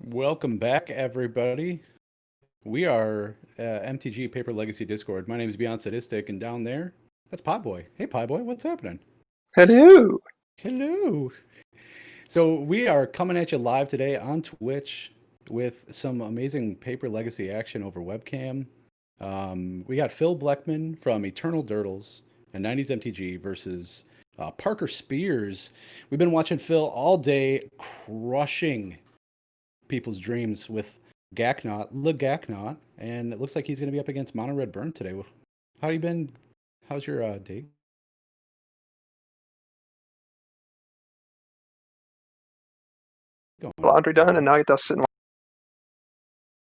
Welcome back, everybody. We are MTG Paper Legacy Discord. My name is Beyond Sadistic, and down there, that's Podboy. Hey, Podboy, what's happening? Hello. Hello. So we are coming at you live today on Twitch with some amazing Paper Legacy action over webcam. We got Phil Bleckman from Eternal Durdles and 90s MTG versus Parker Spears. We've been watching Phil all day crushing people's dreams with LaGaakNought, and it looks like he's going to be up against Mono Red Burn today. How you been? How's your day going? Laundry done, and now I get to sit and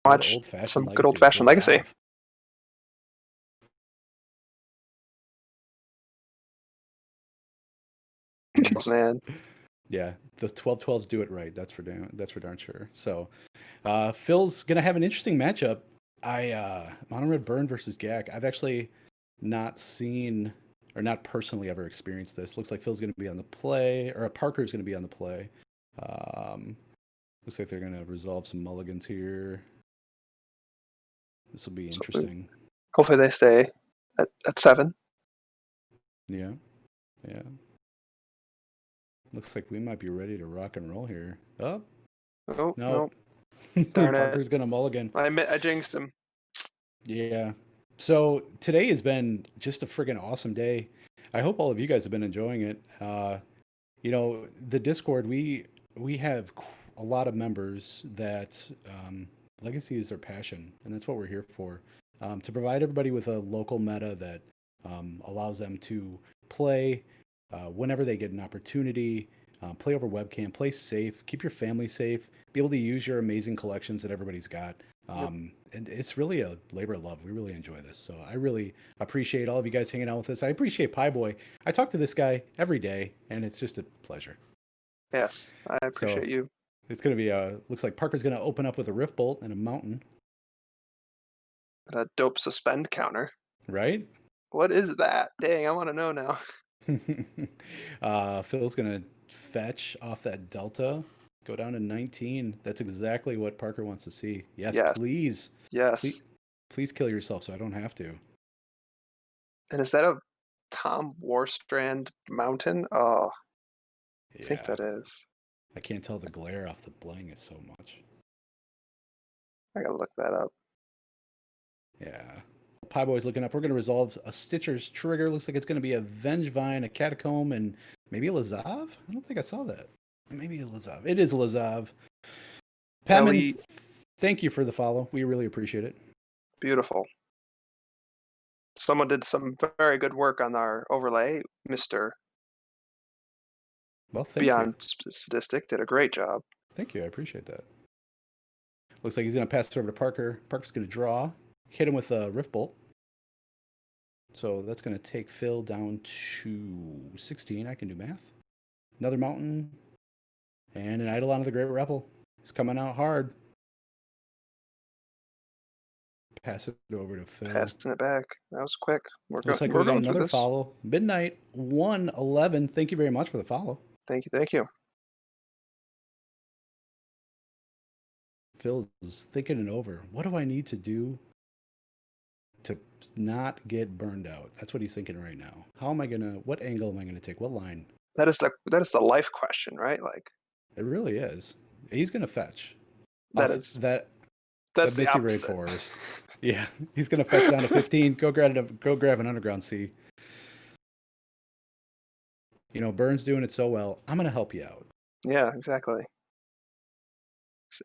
Good watch old fashioned some good legacy old with fashioned legacy. Lazav. Man, Yeah, the 12-12s do it right. That's for darn sure. So, Phil's gonna have an interesting matchup. Mono Red Burn versus Gak. I've actually not seen or not personally ever experienced this. Looks like Phil's gonna be on the play, or Parker's gonna be on the play. Um, Looks like they're gonna resolve some mulligans here. This will be interesting. hopefully they stay at 7. Yeah, yeah. Looks like we might be ready to rock and roll here. Oh, Oh, no. Darn Parker's it. gonna mulligan. I jinxed him. Yeah. So today has been just a friggin' awesome day. I hope all of you guys have been enjoying it. The Discord, we have a lot of members that legacy is their passion, and that's what we're here for. To provide everybody with a local meta that allows them to play whenever they get an opportunity, play over webcam, play safe, keep your family safe, be able to use your amazing collections that everybody's got. And it's really a labor of love. We really enjoy this. So I really appreciate all of you guys hanging out with us. I appreciate Pie Boy. I talk to this guy every day, and it's just a pleasure. Yes, I So appreciate you. it's going to be looks like Parker's going to open up with a Rift Bolt and a Mountain, A dope suspend counter. right? What is that? Dang, I want to know now. Phil's going to fetch off that Delta, go down to 19. That's exactly what Parker wants to see. Yes, Yes, please. yes. Please kill yourself so I don't have to. And is that a Tom Warstrand mountain? Oh, I think Yeah. that is. I can't tell the glare off the bling is so much. I gotta look that up. Yeah. Pie Boy's looking up. We're going to resolve a Stitcher's trigger. Looks like it's going to be a Vengevine, a Catacomb, and maybe a Lazav? I don't think I saw that. Maybe a Lazav. It is a Lazav. Patman, Ellie, thank you for the follow. We really appreciate it. beautiful. Someone did some very good work on our overlay. Mr. Well, thank you. Beyond Sadistic did a great job. Thank you. I appreciate that. Looks like he's going to pass it over to Parker. Parker's going to draw, hit him with a Rift Bolt. So that's going to take Phil down to 16. I can do math. Another Mountain and an Eidolon of the Great Revel. He's coming out hard. Pass it over to Phil. Passing it back. That was quick. Looks like we got another follow. Midnight 111. Thank you very much for the follow. Thank you. Thank you. Phil is thinking it over. What do I need to do to not get burned out? That's what he's thinking right now. What angle am I gonna take? What line? That is the life question, right? Like It really is. He's gonna fetch. that's the Missy Ray opposite. Forest. Yeah, he's gonna fetch down to 15. Go grab an Underground Sea. Burns doing it so well. I'm gonna help you out. Yeah, exactly.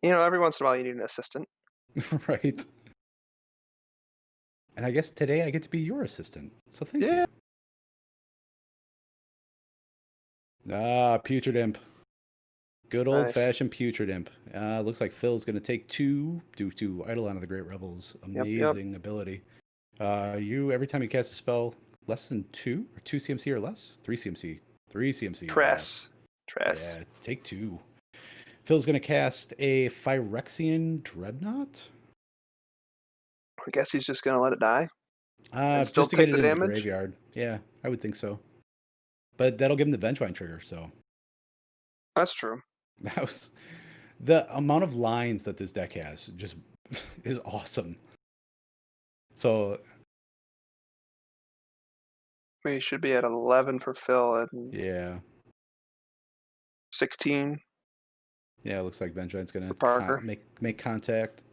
Every once in a while you need an assistant. Right. And I guess today I get to be your assistant. So thank you. Putrid Imp. Good old-fashioned Putrid Imp. Looks like Phil's going to take 2 due to Eidolon of the Great Revel's amazing ability. Every time you cast a spell, less than 2 or 2 CMC or less? 3 CMC. 3 CMC. Tress. Yeah, take 2. Phil's going to cast a Phyrexian Dreadnought. I guess he's just going to let it die. And still just to get it in the graveyard. Yeah, I would think so. But that'll give him the Vengevine trigger, so. That's true. That The amount of lines that this deck has just is awesome. So We should be at 11 for Phil and yeah, 16 yeah. It looks like Benjamin's for gonna Parker. make contact.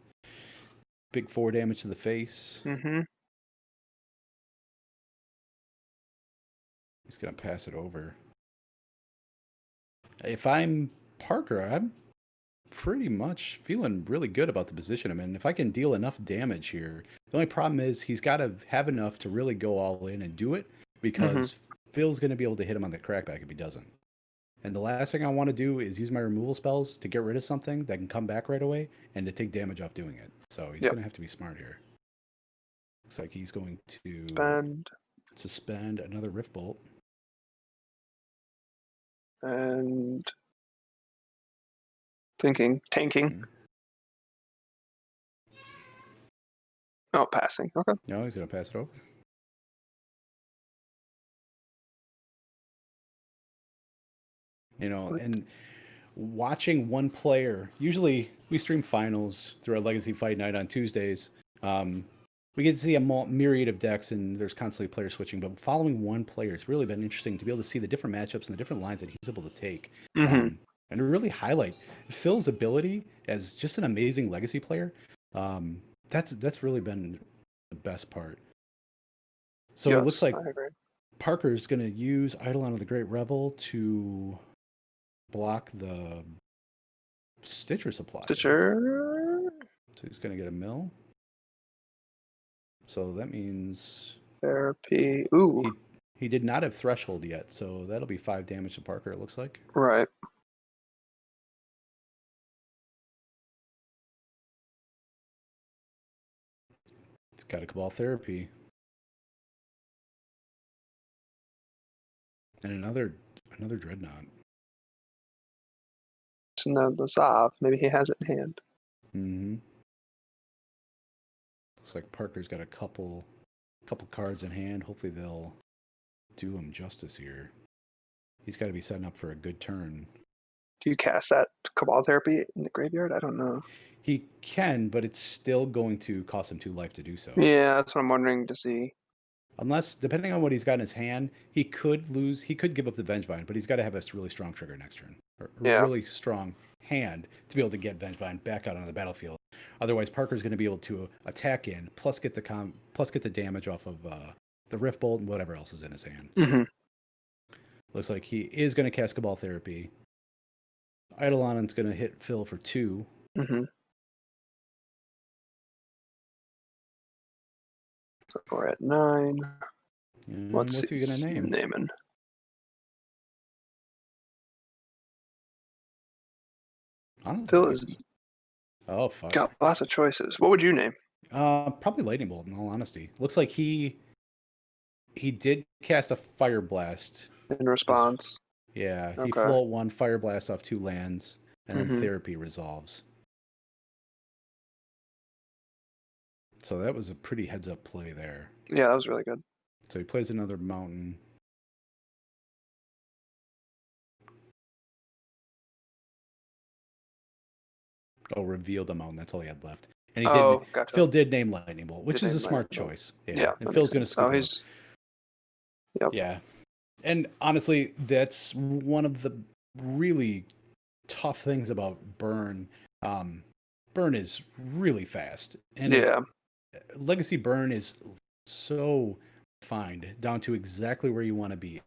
Big 4 damage to the face. Mm-hmm. He's gonna pass it over. If I'm Parker, I'm pretty much feeling really good about the position I'm in. If I can deal enough damage here, the only problem is he's got to have enough to really go all in and do it Mm-hmm. because Phil's going to be able to hit him on the crackback if he doesn't. And the last thing I want to do is use my removal spells to get rid of something that can come back right away and to take damage off doing it. So he's Yep. going to have to be smart here. Looks like he's going to Spend suspend another Rift Bolt. and tanking. Mm-hmm. Oh, passing. Okay. No, he's going to pass it over. You know, and watching one player, usually we stream finals through our Legacy Fight Night on Tuesdays. We get to see a myriad of decks and there's constantly player switching, but following one player, it's really been interesting to be able to see the different matchups and the different lines that he's able to take. Mm-hmm. And to really highlight Phil's ability as just an amazing Legacy player. That's really been the best part. So yes, it looks like I agree. Parker's going to use Eidolon of the Great Revel to block the Stitcher supply. Stitcher. So he's going to get a mill. So that means Therapy. Ooh. He did not have Threshold yet, so that'll be 5 damage to Parker, it looks like. Right. He's got a Cabal Therapy. And another Dreadnought. And the Zav. Maybe he has it in hand. Mm-hmm. Looks like Parker's got a couple cards in hand. Hopefully they'll do him justice here. He's got to be setting up for a good turn. Do you cast that Cabal Therapy in the graveyard? I don't know. He can, but it's still going to cost him 2 life to do so. Yeah, that's what I'm wondering to see. Unless, depending on what he's got in his hand, he could give up the Vengevine, but he's got to have a really strong trigger next turn. Or Yeah. really strong hand to be able to get Vengevine back out onto the battlefield. Otherwise, Parker's going to be able to attack in, plus get the damage off of the Rift Bolt and whatever else is in his hand. Mm-hmm. Looks like he is going to cast Cabal Therapy. Eidolon's going to hit Phil for 2. Mm-hmm. So we're at 9. And what's he going to name? Naming. Honestly, Phil is fuck. got lots of choices. What would you name? Probably Lightning Bolt, in all honesty. Looks like he did cast a Fire Blast. In response. Yeah, Okay. he float 1, Fire Blast off 2 lands, and then Mhm. Therapy resolves. So that was a pretty heads-up play there. Yeah, that was really good. So he plays another Mountain. Oh, revealed a Mountain. That's all he had left. And he did. Gotcha. Phil did name Lightning Bolt, which is a smart choice. Yeah. And Phil's going to scoop it up. Yep. Yeah. And honestly, that's one of the really tough things about Burn. Burn is really fast. And yeah. Legacy Burn is so defined down to exactly where you want to be.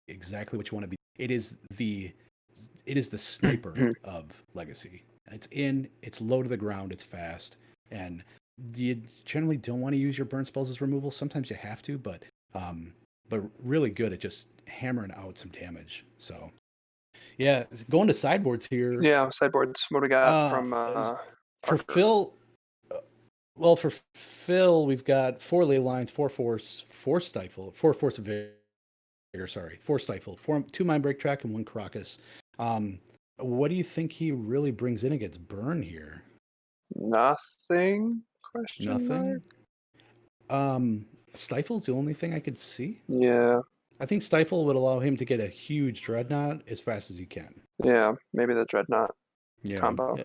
Exactly what you want to be. It is the sniper of Legacy. It's low to the ground, it's fast, and you generally don't want to use your burn spells as removal. Sometimes you have to, but really good at just hammering out some damage. So yeah, going to sideboards here. Yeah, sideboards. What do we got from for Phil? Well, for Phil, we've got 4 ley lines, 4 force, 4 stifle, 4 force of vigor. Sorry, 4 stifle, 2 mind break track, and 1 Crocus. What do you think he really brings in against Burn here? Nothing? Nothing. Stifle's the only thing I could see. Yeah. I think Stifle would allow him to get a huge Dreadnought as fast as he can. Yeah, maybe the Dreadnought Yeah. combo.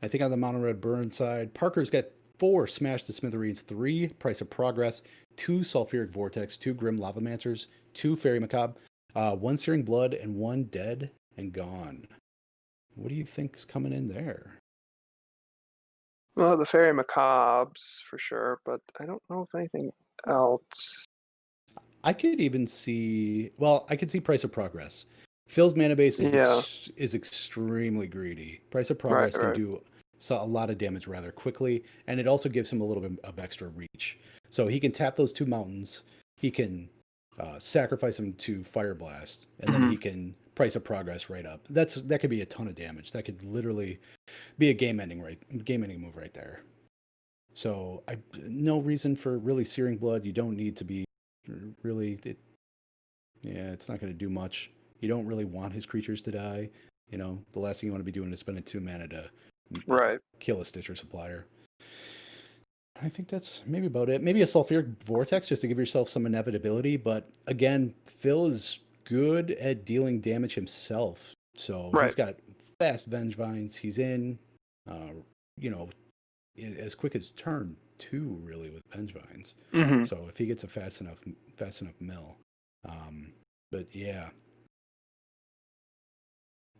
I think on the Mono Red Burn side, Parker's got 4 Smash to Smithereens, 3 Price of Progress, 2 Sulfuric Vortex, 2 Grim Lavamancers, 2 Fairy Macabre, 1 Searing Blood, and 1 Dead and Gone. What do you think's coming in there? Well, the Fairy Macabres for sure, but I don't know if anything else. I could even see, well, I could see Price of Progress. Phil's mana base Yeah, is extremely greedy. Price of right, Progress can right. do a lot of damage rather quickly, and it also gives him a little bit of extra reach. So he can tap those 2 mountains. He can sacrifice them to Fire Blast, and then Hmm. he can Price of Progress right up. That could be a ton of damage. That could literally be a game ending move right there. So no reason for really Searing Blood. You don't need to be really yeah, it's not going to do much. You don't really want his creatures to die. You know, the last thing you want to be doing is spending 2 mana to Right. kill a Stitcher supplier. I think that's maybe about it. Maybe a Sulfuric Vortex just to give yourself some inevitability. But again, Phil is good at dealing damage himself. So he's Right. got fast Vengevines. He's in, you know, as quick as turn 2, really, with Vengevines. Hmm. So if he gets a fast enough mill. Um, but yeah,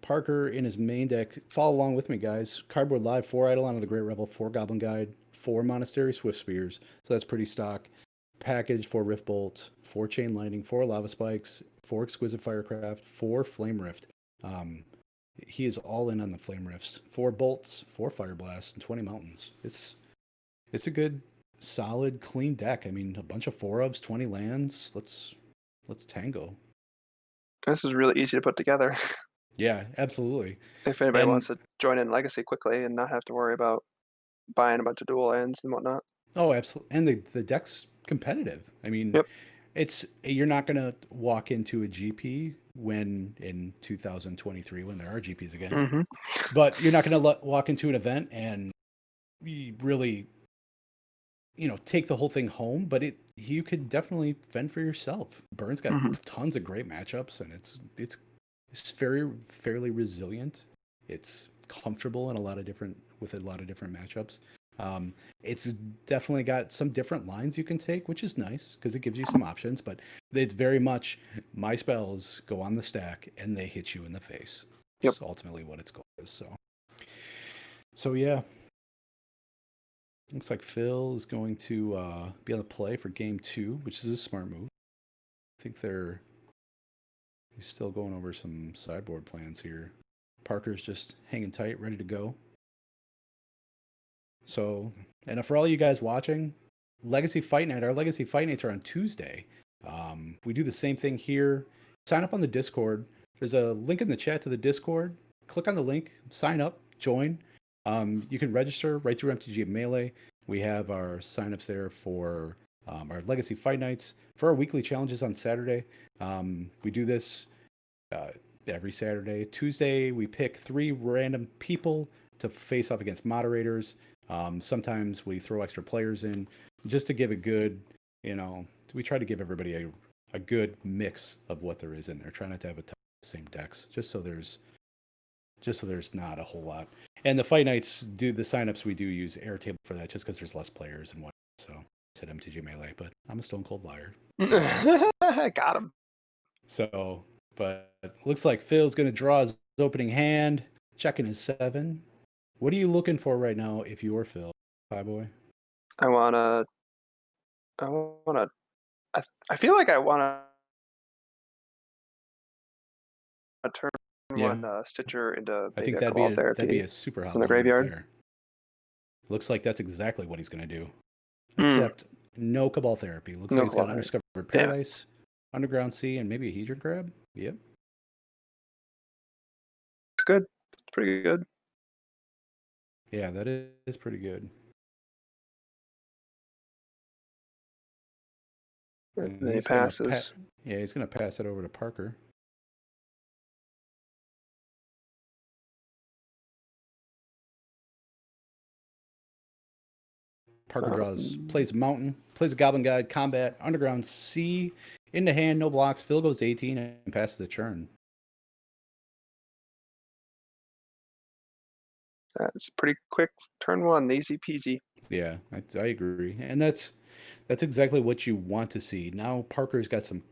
Parker in his main deck. Follow along with me, guys. Cardboard Live, 4 Eidolon of the Great Revel, 4 Goblin Guide, 4 Monastery Swift Spears. So that's pretty stock. Package, 4 Rift Bolt, 4 Chain Lightning, 4 Lava Spikes, 4 Exquisite Firecraft, 4 Flame Rift. Um, he is all in on the Flame Rifts. 4 Bolts, 4 Fire Blasts, and 20 Mountains. It's a good, solid, clean deck. I mean, a bunch of 4-ofs, 20 lands. Let's tango. This is really easy to put together. Yeah, absolutely. If anybody And wants to join in Legacy quickly and not have to worry about buying a bunch of dual lands and whatnot. oh, absolutely. And the deck's competitive. I mean, Yep. you're not going to walk into a GP when in 2023 when there are GPs again, Hmm. but you're not going to walk into an event and really, take the whole thing home. But you could definitely fend for yourself. Burn's got Hmm. tons of great matchups, and it's very fairly resilient. It's comfortable in with a lot of different matchups. It's definitely got some different lines you can take, which is nice because it gives you some options. But it's very much my spells go on the stack and they hit you in the face. Yep. It's ultimately what its goal is. So yeah, looks like Phil is going to be on the play for game 2, which is a smart move. I think he's still going over some sideboard plans here. Parker's just hanging tight, ready to go. So, and for all you guys watching, Legacy Fight Night, our Legacy Fight Nights are on Tuesday. We do the same thing here. Sign up on the Discord. There's a link in the chat to the Discord. Click on the link, sign up, join. You can register right through MTG Melee. We have our signups there for our Legacy Fight Nights. For our weekly challenges on Saturday, we do this uh, every Saturday. Tuesday, we pick 3 random people to face off against moderators. Sometimes we throw extra players in just to give a good, we try to give everybody a good mix of what there is in there. Try not to have a ton of the same decks, just so there's not a whole lot. And the fight nights do the signups. We do use Airtable for that, just because there's less players and what. So I said MTG Melee, but I'm a stone cold liar. Got him. So, but looks like Phil's going to draw his opening hand, checking his 7. What are you looking for right now if you're Phil, Pie Boy? I wanna. I wanna. I feel like I wanna turn Yeah, one Stitcher into I maybe think a Cabal that'd be Therapy a super hot from the line right graveyard. there. Looks like that's exactly what he's going to do. Mm, Except no Cabal Therapy. Looks like no he's got Cabal Therapy. Undiscovered Yeah, Paradise, Underground Sea, and maybe a Hedron Crab. Yep. it's good. It's pretty good. Yeah, that is pretty good. And And then he he's gonna passes. he's gonna pass it over to Parker. Parker Um, plays Mountain, plays a Goblin Guide, Combat, Underground Sea, into hand, no blocks. Phil goes 18 and passes the churn. It's a pretty quick turn one, easy peasy. Yeah, I agree, and that's exactly what you want to see. Now Parker's got some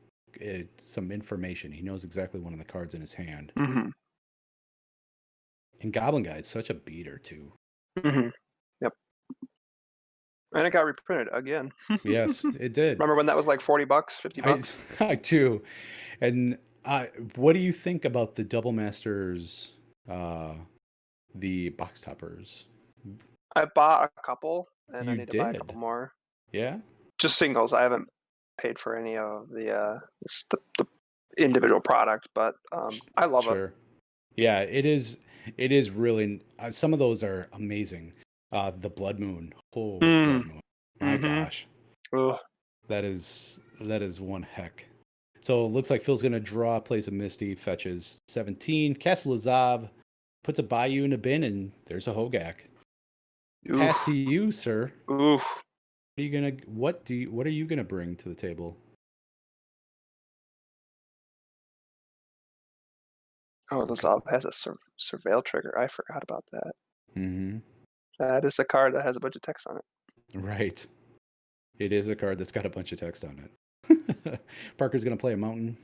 information. He knows exactly one of the cards in his hand. Mhm. And Goblin Guide's such a beater too. Mhm. Yep. And it got reprinted again. Yes, it did. Remember when that was like 40 bucks, 50 I bucks? I too. And what do you think about the Double Masters, uh, the box toppers? I bought a couple, and I You need to buy a couple did, more. yeah? Just singles. I haven't paid for any of the individual product, but I love it. Sure. Yeah, it is. It is really. Some of those are amazing. The Blood Moon. Oh, Mm. Blood Moon. My Mhm. gosh, Ugh. that is one heck. So it looks like Phil's gonna draw, plays a Misty, fetches 17, casts Lazav, puts a Bayou in a bin, and there's a Hogak. Pass to Oof. you, sir. Oof. What are you gonna bring to the table? Oh, the Zov has a surveil trigger. I forgot about that. Mm-hmm. That is a card that has a bunch of text on it. Right. It is a card that's got a bunch of text on it. Parker's gonna play a mountain.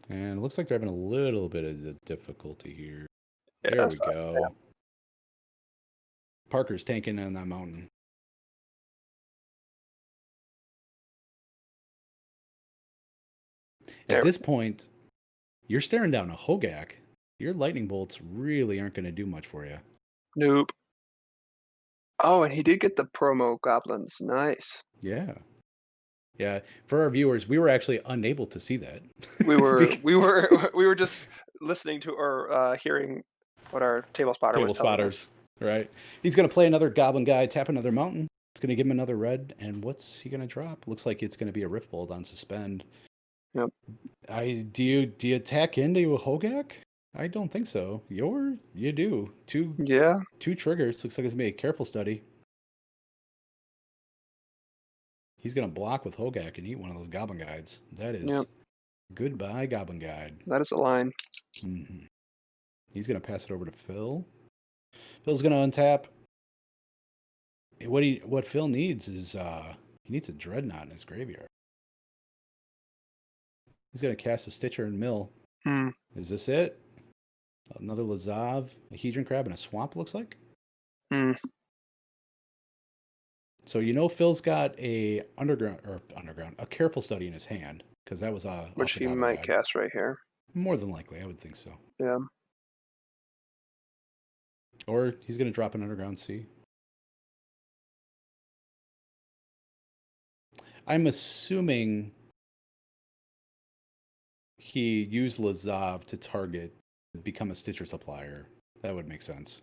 And it looks like they're having a little bit of difficulty here. There Yeah, we so go. Parker's tanking on that mountain. At there. this point, you're staring down a Hogak. Your lightning bolts really aren't going to do much for you. Nope. Oh, and he did get the promo goblins. Nice. Yeah. Yeah. For our viewers, we were actually unable to see that. We were Because we were we were just listening to or hearing what our table spotter was table telling spotters, us. right? He's going to play another Goblin Guy, tap another mountain. It's going to give him another red. And what's he going to drop? Looks like it's going to be a Rift Bolt on suspend. Yep. Do you attack into a Hogak? I don't think so. You do. Yeah. Two triggers. Looks like it's gonna be a careful study. He's gonna block with Hogak and eat one of those Goblin Guides. That is Yep. goodbye Goblin Guide. That is a line. Hmm. He's gonna pass it over to Phil. Phil's gonna untap. What Phil needs is he needs a Dreadnought in his graveyard. He's gonna cast a Stitcher and Mill. Hmm. Is this it? Another Lazav, a Hedron Crab, and a Swamp. Looks like. Hmm. So Phil's got a a careful study in his hand because that was off Which the he Goblin might Guide. cast right here. More than likely, I would think so. Yeah. Or he's going to drop an Underground Sea. I'm assuming he used Lazav to target, become a Stitcher supplier. That would make sense.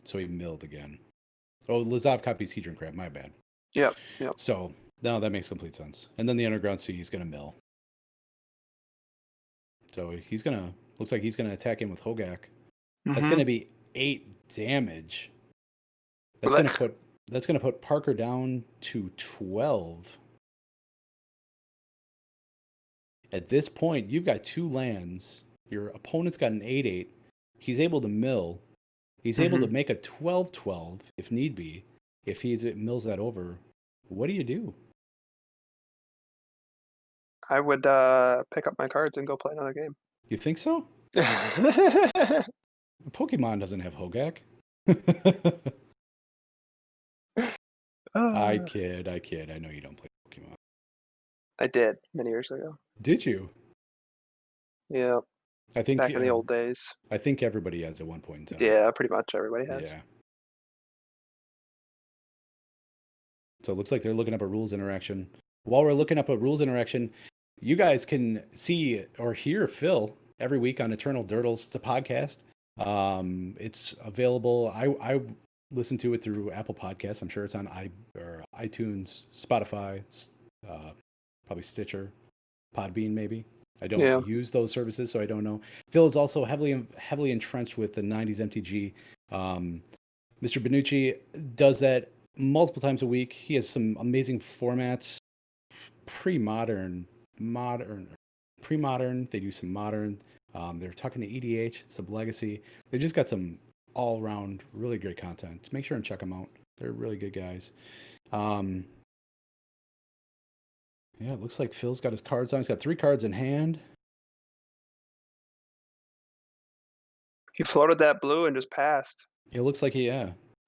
So he milled again. Oh, Lazav copies Hedron Crab. My bad. Yep. Yep. So no, that makes complete sense. And then the Underground Sea is going to mill. So looks like he's gonna attack him with Hogak. That's Mm-hmm. gonna be 8 damage. That's Well, gonna put Parker down to 12. At this point, you've got 2 lands. Your opponent's got an 8/8. He's able to mill. He's able mm-hmm. to make a 12/12 if need be. If it mills that over, what do you do? I would pick up my cards and go play another game. You think so? Pokemon doesn't have Hogak. I uh, kid. I know you don't play Pokemon. I did many years ago. Did you? Yeah. I think Back in the old days. I think everybody has at one point in time. Yeah, pretty much everybody has. Yeah. So it looks like they're looking up a rules interaction. While we're looking up a rules interaction, you guys can see or hear Phil every week on Eternal Durdles. It's a podcast. It's available. I listen to it through Apple Podcasts. I'm sure it's on iTunes, Spotify, uh, probably Stitcher, Podbean, maybe. I don't Yeah. use those services, so I don't know. Phil is also heavily entrenched with the '90s MTG. Mr. Benucci does that multiple times a week. He has some amazing formats, pre-modern, modern, pre-modern. They do some modern. They're talking to EDH, some legacy. They just got some all-around really great content. Make sure and check them out. They're really good guys. Um, yeah, it looks like Phil's got his cards on. He's got 3 cards in hand. He floated that blue and just passed. It looks like yeah.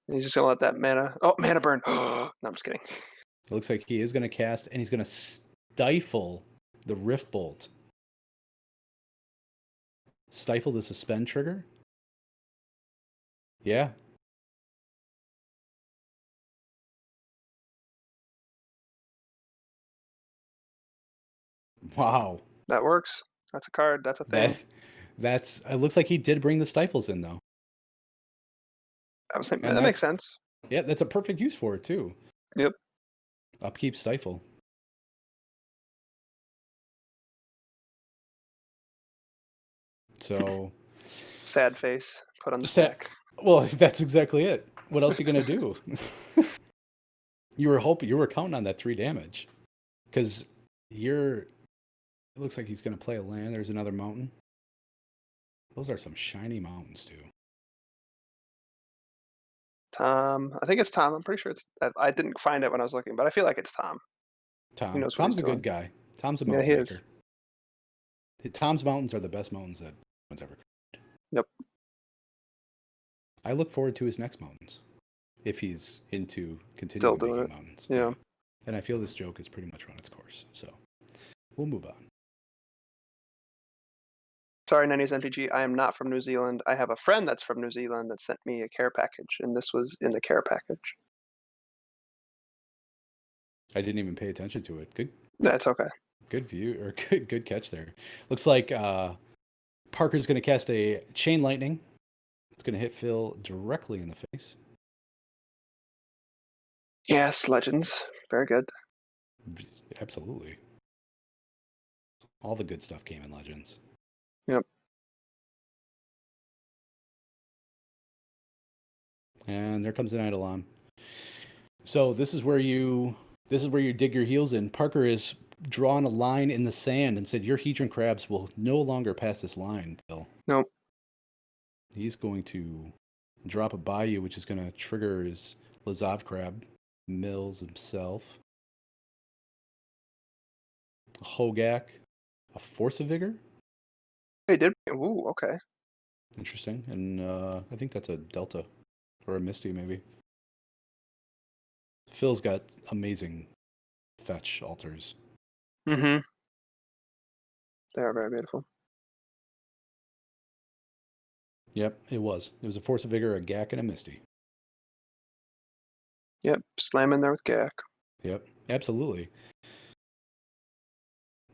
And he's just gonna let that mana. Oh, mana burn. No, I'm just kidding. It looks like he is going to cast, and he's going to stifle the Rift Bolt. Stifle the suspend trigger. Yeah. Wow. That works. That's a card. That's a thing. That's. It looks like he did bring the stifles in though, and That makes that's sense. yeah, that's a perfect use for it too. Yep. Upkeep stifle. So Sad face put on the sad. stack. Well, that's exactly it. What else are you gonna do? You were counting on that 3 damage, because you're. It looks like he's gonna play a land. There's another mountain. Those are some shiny mountains too. Tom. I think it's Tom. I'm pretty sure it's. I didn't find it when I was looking, but I feel like it's Tom. He knows what he's Tom's a doing. good guy. Tom's a Yeah, mountain he maker. is. Tom's mountains are the best mountains that anyone's ever created. Yep. I look forward to his next mountains, if he's into Still continuing doing making it. mountains. Yeah. And I feel this joke has pretty much run its course. So we'll move on. Sorry, Nenny's MTG. I am not from New Zealand. I have a friend that's from New Zealand that sent me a care package, and this was in the care package. I didn't even pay attention to it. That's okay. Good view, or good catch there. Looks like Parker's going to cast a Chain Lightning. It's going to hit Phil directly in the face. Yes, Legends. Very good. Absolutely. All the good stuff came in Legends. Yep. And there comes an Eidolon. So this is where you dig your heels in. Parker has drawn a line in the sand and said your Hedron crabs will no longer pass this line, Phil. Nope. He's going to drop a Bayou, which is going to trigger his Lazav crab, mills himself. A Hogak, a Force of Vigor. He did. Ooh, okay. Interesting. And I think that's a Delta or a Misty, maybe. Phil's got amazing fetch altars. Mm-hmm. They are very beautiful. Yep, it was. It was a Force of Vigor, a Gak, and a Misty. Yep. Slam in there with Gak. Yep, absolutely.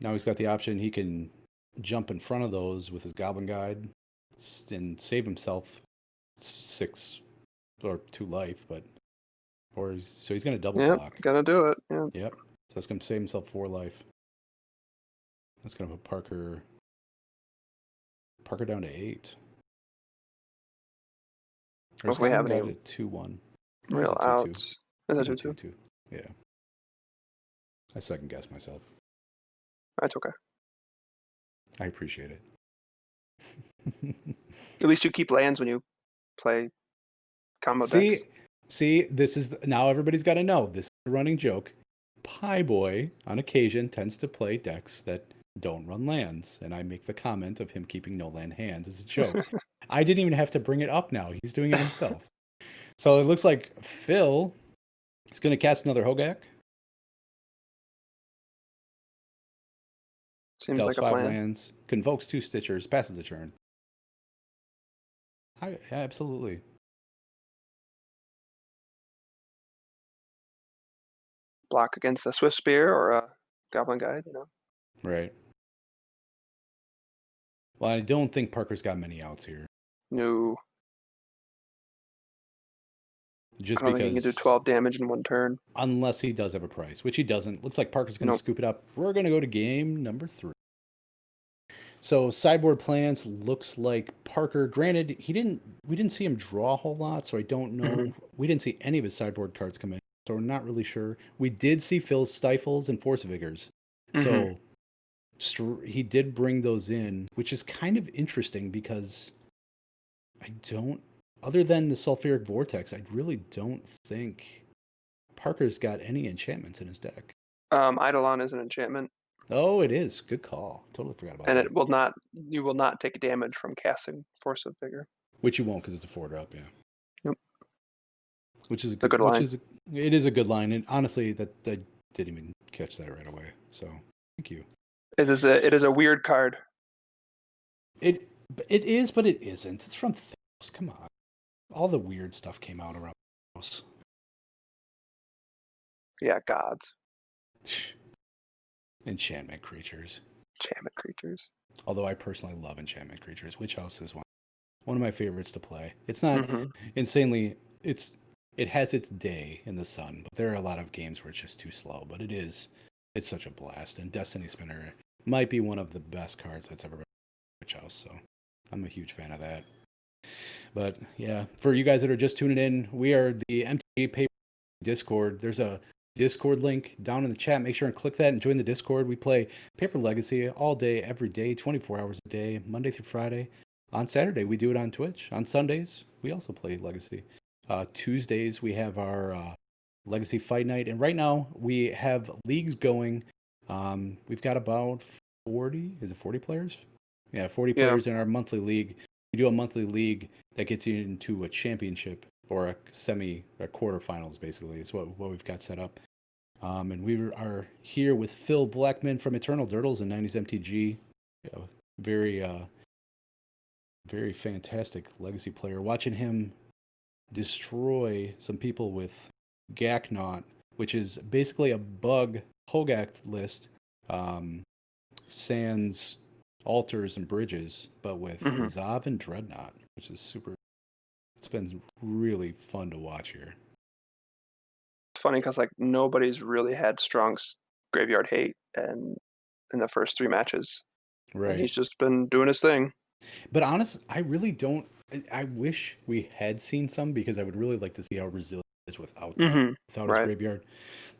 Now he's got the option. He can jump in front of those with his Goblin Guide and save himself 6 or 2 life, so he's going to double Yep. block. Gonna do it. Yeah. Yep. So that's going to save himself 4 life. That's going to put Parker down to 8. If we have any 2-1. real outs. Is that 2-2? 2-2. Yeah. I second guess myself. That's okay. I appreciate it. At least you keep lands when you play combo decks. See, this is now everybody's got to know. This is a running joke. Pie Boy, on occasion, tends to play decks that don't run lands, and I make the comment of him keeping no land hands as a joke. I didn't even have to bring it up now. He's doing it himself. So it looks like Phil is going to cast another Hogak. Seems Deals like a 5 plan. lands, convokes 2 Stitchers, passes the turn. Absolutely. Block against a Swift Spear or a Goblin Guide, Right. Well, I don't think Parker's got many outs here. No. just I don't think he can do because 12 damage in one turn. unless he does have a price, which he doesn't. Looks like Parker's going to Nope. scoop it up. We're going to go to game number 3. So sideboard plans looks like Parker. Granted, we didn't see him draw a whole lot, so I don't know. We didn't see any of his sideboard cards come in, so we're not really sure. We did see Phil's Stifles and Force Vigors, so he did bring those in, which is kind of interesting because I don't, other than the Sulfuric Vortex, I really don't think Parker's got any enchantments in his deck. Eidolon is an enchantment. Oh, it is. Good call. Totally forgot about and that. it will not. You will not take damage from casting Force of Vigor. Which you won't because it's a 4-drop, yeah. Nope. Which is a good line. It is a good line, and honestly, that I didn't even catch that right away. So thank you. It is a weird card. It is, but it isn't. It's from Thanos. Come on, all the weird stuff came out around Thanos. Yeah, gods. Enchantment creatures. Enchantment creatures. Although I personally love enchantment creatures. Witch House is one of my favorites to play. It's not insanely. It has its day in the sun, but there are a lot of games where it's just too slow. But it's such a blast. And Destiny Spinner might be one of the best cards that's ever been in Witch House. So I'm a huge fan of that. But yeah, for you guys that are just tuning in, we are the MTGPL Discord. There's a Discord link down in the chat. Make sure and click that and join the Discord. We play Paper Legacy all day, every day, 24 hours a day, Monday through Friday. On Saturday, we do it on Twitch. On Sundays, we also play Legacy. Tuesdays, we have our Legacy Fight Night. And right now, we have leagues going. We've got about 40, is it 40 players? Yeah, 40 players in our monthly league. We do a monthly league that gets you into a championship or a quarterfinals, basically, is what we've got set up. And we are here with Phil Blackman from Eternal Durdles and 90s MTG. Very, very fantastic Legacy player. Watching him destroy some people with LaGaakNought, which is basically a bug Hogak list, sans altars and bridges, but with Zav and Dreadnought, which is super. It's been really fun to watch here. It's funny because like nobody's really had strong graveyard hate and in the first 3 matches. Right. And he's just been doing his thing. But honestly, I really don't. I wish we had seen some because I would really like to see how resilient he is without that, without his graveyard.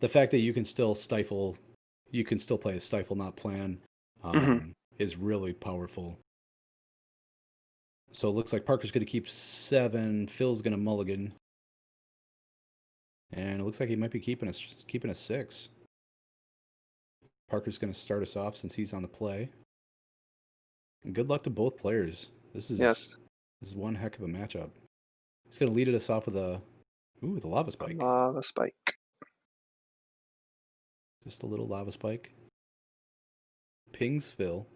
The fact that you can still stifle, you can still play a stifle not plan, is really powerful. So it looks like Parker's going to keep 7. Phil's going to mulligan. And it looks like he might be keeping a 6. Parker's going to start us off since he's on the play. And good luck to both players. This is one heck of a matchup. He's going to lead us off with the Lava Spike. Lava Spike. Just a little Lava Spike. Pings Phil.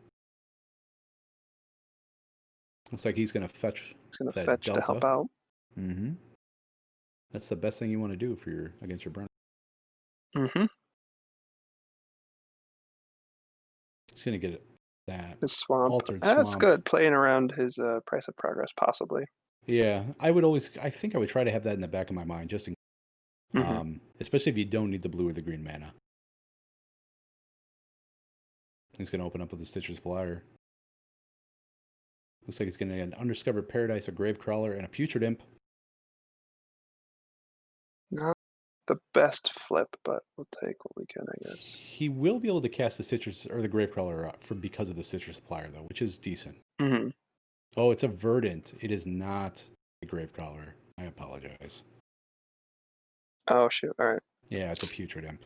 Looks like he's going to fetch. He's going to fetch Delta to help out. That's the best thing you want to do for against your Brennan. He's going to get that. His swamp. Altered That's swamp. good. Playing around his price of progress, possibly. Yeah, I think I would try to have that in the back of my mind, just in especially if you don't need the blue or the green mana. He's going to open up with the Stitcher's Flyer. Looks like he's going to get an Undiscovered Paradise, a Gravecrawler, and a Putrid Imp. Not the best flip, but we'll take what we can, I guess. He will be able to cast the Stitcher's or the Gravecrawler because of the Stitcher's Flyer, though, which is decent. Oh, it's a Verdant. It is not a Gravecrawler. I apologize. Oh, shoot. All right. Yeah, it's a Putrid Imp.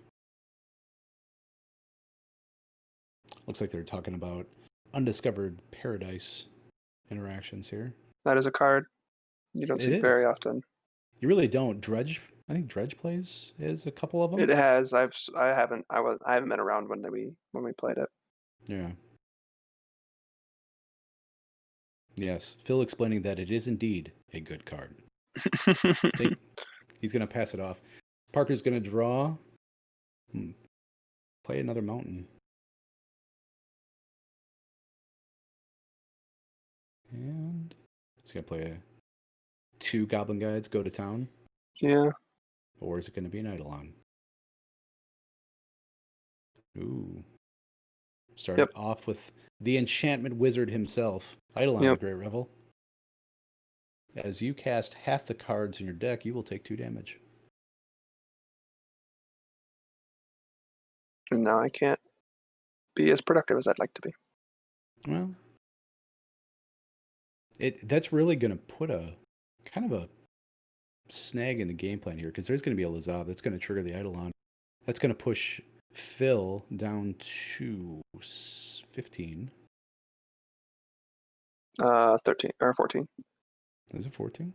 Looks like they're talking about Undiscovered Paradise interactions here. That is a card you don't see very often. You really don't. Dredge, I think Dredge plays is a couple of them. It has. I haven't been around when we played it. Yeah. Yes, Phil explaining that it is indeed a good card. He's going to pass it off. Parker's going to draw. Play another mountain. And he's going to play 2 Goblin Guides, go to town. Yeah. Or is it going to be an Eidolon? Ooh. Starting Yep. off with the enchantment wizard himself, Eidolon the Yep. Great Revel. As you cast half the cards in your deck, you will take 2 damage. And now I can't be as productive as I'd like to be. Well, that's really going to put a kind of a snag in the game plan here, because there's going to be a Lazav that's going to trigger the Eidolon. That's going to push Phil down to 15. 13 or 14. Is it 14?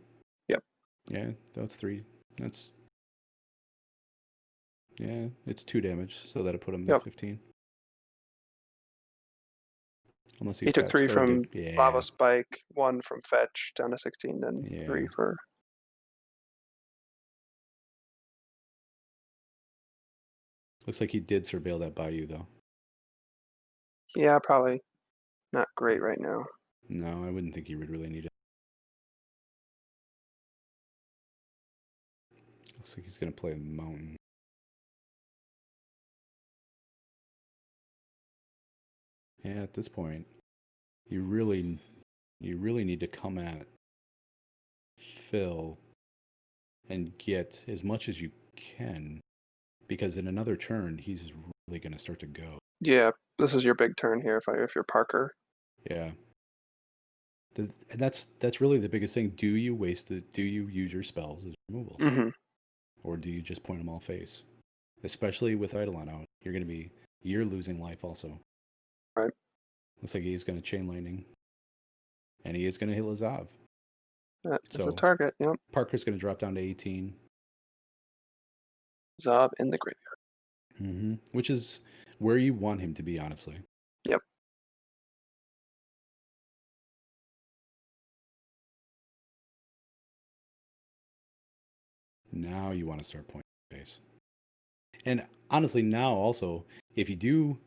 Yep. Yeah, that's 3. That's Yeah, it's 2 damage, so that'll put him at Yep. 15. Unless he He took 3 fetched or from did. Lava Yeah, Spike, 1 from Fetch down to 16, then yeah. 3 for. Looks like he did surveil that Bayou though. Yeah, probably not great right now. No, I wouldn't think he would really need it. Looks like he's gonna play a mountain. Yeah, at this point, you really need to come at Phil and get as much as you can, because in another turn he's really gonna start to go. Yeah, this is your big turn here if you're Parker. Yeah. And that's really the biggest thing. Do you waste it? Do you use your spells as removal? Mm-hmm. Or do you just point them all face? Especially with Eidolon out, you're losing life also. Right. Looks like he's going to chain lightning, and he is going to hit Lazav. That is a So target. Yep. Parker's going to drop down to 18, Zob in the graveyard. which is where you want him to be, honestly. Yep. Now you want to start pointing face. And honestly, now also, if you do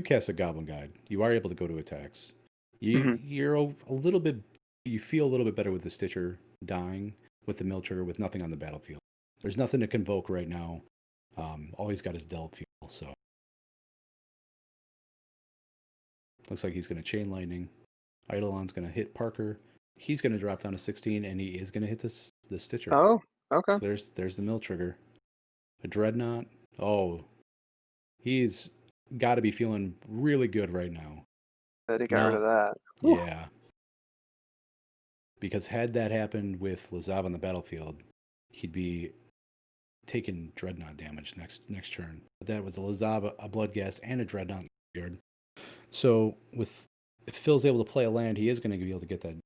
cast a Goblin Guide, you are able to go to attacks. You're a little bit, you feel a little bit better with the Stitcher dying, with the Mill Trigger, with nothing on the battlefield. There's nothing to convoke right now. All he's got is Delve Fuel, so looks like he's going to Chain Lightning. Eidolon's going to hit Parker. He's going to drop down to 16, and he is going to hit the Stitcher. Oh, okay. So there's the Mill Trigger. A Dreadnought. Oh, he's got to be feeling really good right now. That he got rid of that. Yeah. Because had that happened with Lazav on the battlefield, he'd be taking Dreadnought damage next turn. But that was a Lazav, a Bloodghast, and a Dreadnought in the yard. So if Phil's able to play a land, he is going to be able to get that.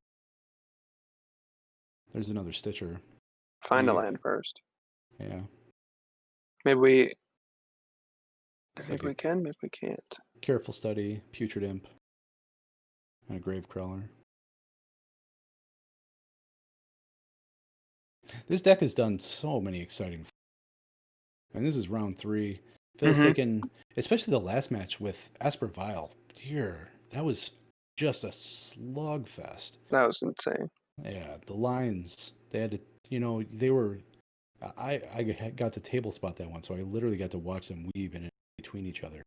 There's another Stitcher. Find a land first. Yeah. Maybe we Like can, maybe we can't. Careful Study, Putrid Imp, and a Gravecrawler. This deck has done so many exciting. And this is round 3. Phil's taken, especially the last match with Esper Vile. Dear, that was just a slugfest. That was insane. Yeah, the lines, they had to, they were, I got to table spot that one, so I literally got to watch them weave in between each other.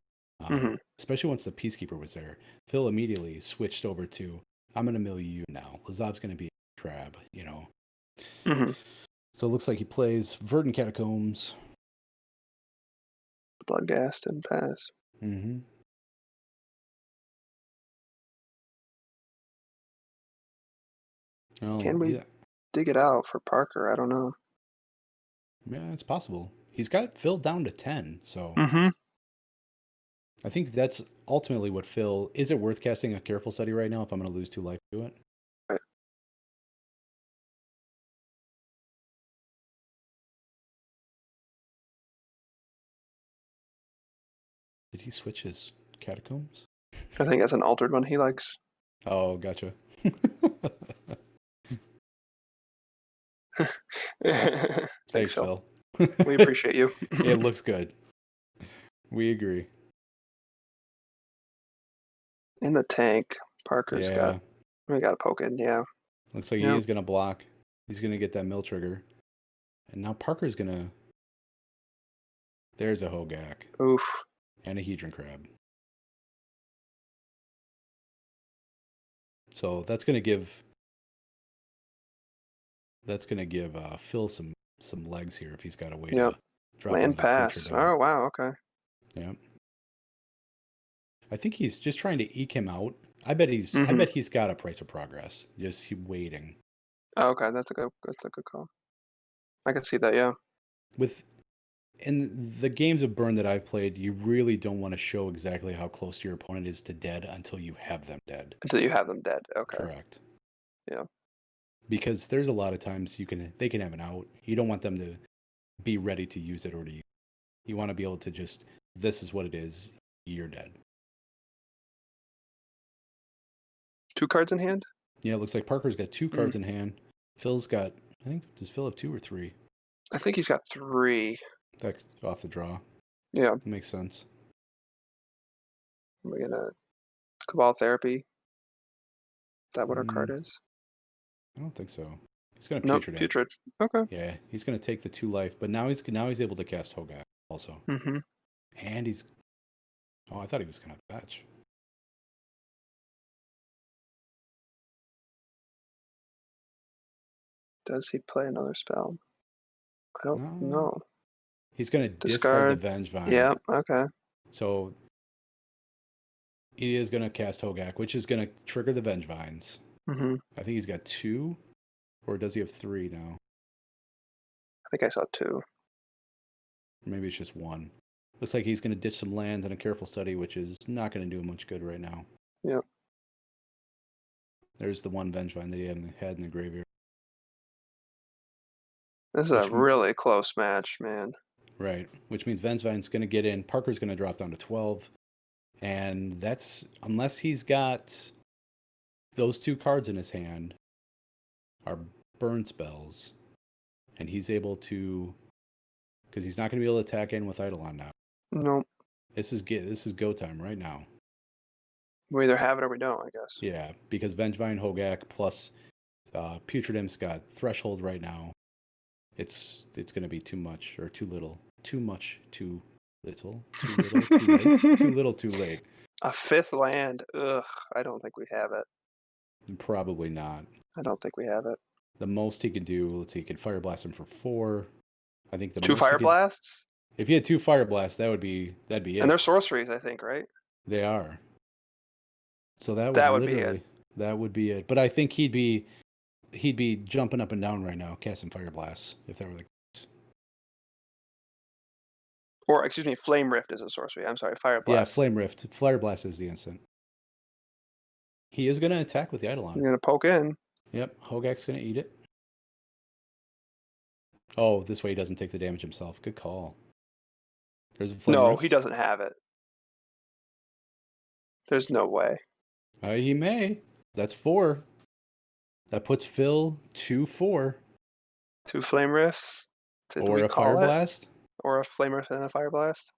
Especially once the Peacekeeper was there. Phil immediately switched over to, I'm going to mill you now. Lazav's going to be a crab, So it looks like he plays Verdant Catacombs. Bloodghast and pass. Oh, Can we dig it out for Parker? I don't know. Yeah, it's possible. He's got Phil down to 10, so I think that's ultimately what Phil. Is it worth casting a Careful Study right now if I'm going to lose 2 life to it? Right. Did he switch his Catacombs? I think that's an altered one he likes. Oh, gotcha. Thanks, Phil. Phil. We appreciate you. It looks good. We agree. In the tank, Parker's got. We got to poke it. Yeah. Looks like he is going to block. He's going to get that Mill Trigger. And now Parker's gonna. There's a Hogak Oof. and a Hedron Crab. So that's gonna give. Phil some legs here if he's got a way Yep. to drop Land another creature pass. down. Oh wow. Okay. Yeah. I think he's just trying to eke him out. I bet he's got a price of progress. Just waiting. Oh, okay, that's a good call. I can see that. Yeah. In the games of Burn that I've played, you really don't want to show exactly how close your opponent is to dead until you have them dead. Until you have them dead. Okay. Correct. Yeah. Because there's a lot of times they can have an out. You don't want them to be ready to use it or to use it. You want to be able to just, this is what it is. You're dead. 2 cards in hand? Yeah, it looks like Parker's got 2 cards in hand. Phil's got, I think, does Phil have 2 or 3? I think he's got 3. That's off the draw. Yeah. That makes sense. We're gonna Cabal Therapy. Is that what our card is? I don't think so. He's gonna Nope, Putrid. Putrid. Okay. Yeah, he's gonna take the 2 life, but now he's able to cast Hogak also. Mm-hmm. And he's, oh, I thought he was gonna fetch. Does he play another spell? I don't know. He's gonna discard the Vengevine. Yeah. Okay. So he is gonna cast Hogak, which is gonna trigger the Vengevines. Mm-hmm. I think he's got 2, or does he have 3 now? I think I saw 2. Or maybe it's just 1. Looks like he's gonna ditch some lands and a Careful Study, which is not gonna do him much good right now. Yep. There's the 1 Vengevine that he had in the graveyard. This is a really close match, man. Right, which means Vengevine's going to get in. Parker's going to drop down to 12. And that's, unless he's got those 2 cards in his hand, are burn spells. And he's able to, because he's not going to be able to attack in with Eidolon now. Nope. This is go time right now. We either have it or we don't, I guess. Yeah, because Vengevine, Hogak, plus Putrid Imp's got Threshold right now. It's going to be too much or too little. Too much, too little. Too little, too late. Too little, too late. A 5th land. Ugh, I don't think we have it. Probably not. I don't think we have it. The most he could do, let's see, he could Fire Blast him for 4. I think the 2 most Fire Blasts? If you had 2 Fire Blasts, that'd be it. And they're sorceries, I think, right? They are. So that would be it. That would be it. But I think he'd be jumping up and down right now, casting Fire Blasts, if that were the case. Or, excuse me, Flame Rift is a sorcery. I'm sorry, Fire Blast. Yeah, Flame Rift. Fire Blast is the instant. He is going to attack with the Eidolon. He's going to poke in. Yep, Hogak's going to eat it. Oh, this way he doesn't take the damage himself. Good call. There's a Flame Rift. He doesn't have it. There's no way. He may. That's 4. That puts Phil 2-4. 2 Flame Rifts. Or a Fire Blast. Or a Flame Rift and a Fire Blast.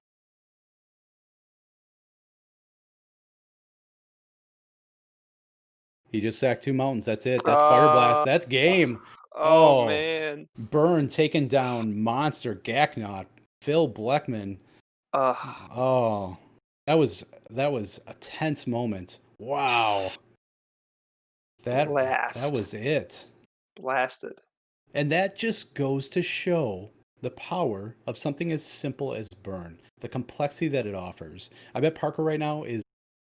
He just sacked 2 mountains. That's it. That's Fire Blast. That's game. Oh, man. Burn taking down monster LaGaakNought. Phil Bleckman. Oh, that was a tense moment. Wow. That was it. Blasted. And that just goes to show the power of something as simple as Burn, the complexity that it offers. I bet Parker right now is